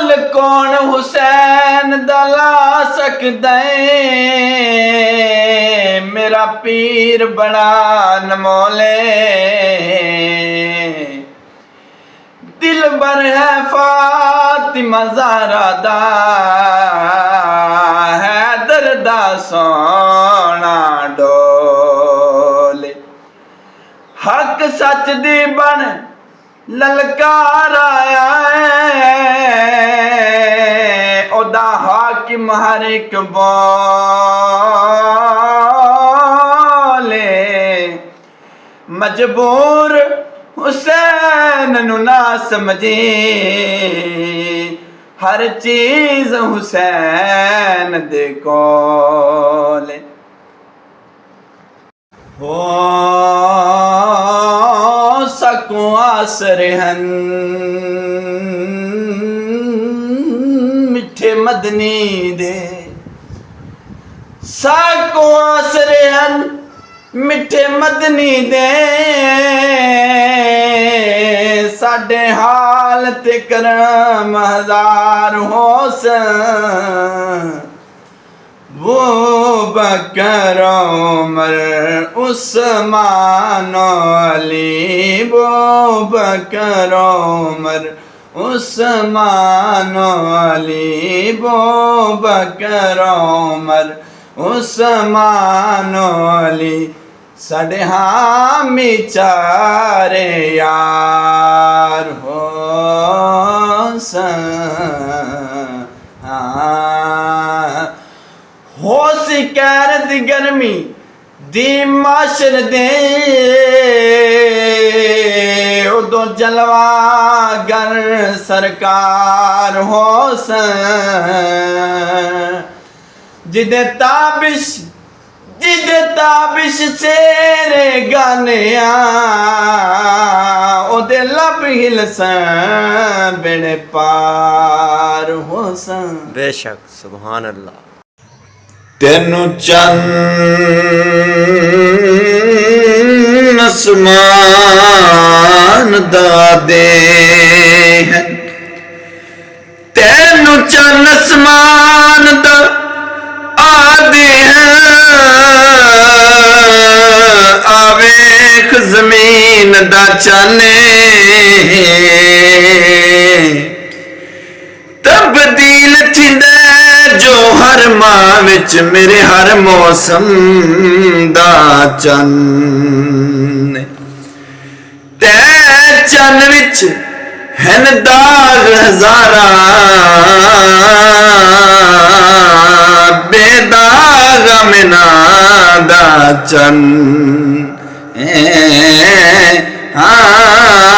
मोल कौन हुसैन दा ला सकदा है, मेरा पीर बड़ा अनमोले। दिल भर है फातिमा ज़हरा दा, हैदर दा सोना डोले। हक सच दी बन ललकार आया है, ओदा हाकिम हर एक बोले। मजबूर हुसैन नू ना समझी, हर चीज हुसैन दे कोले। हो सकूं आसरे हन मिठे मदनी दे, सकूं आसरे हन मिठे मदनी दे। साडे हाल ते करम हजार होसन, वो बकर उमर उस्मान अली, वो बकर उमर उस्मान अली, वो बकर उमर उस्मान अली। साडे हामी चारे यार हो शिकारत गर्मी दी माशर दे, उदो जलवा गर सरकार हो जिदे ताबिश शेरे गाने ओदे लब हिलसन बेड़े पार हो बेशक सुभान अल्लाह। तेनू चन्न आसमान दा दे हैं, तेनू चन्न आसमान दा आदे हैं। आवेख जमीन दा चने तब्दील थिंदे जो हर माह विच, मेरे हर मौसम दा चन्न। ते चन्न विच हैन दाग हजारा, बेदाग मिना दा चन्न। हाँ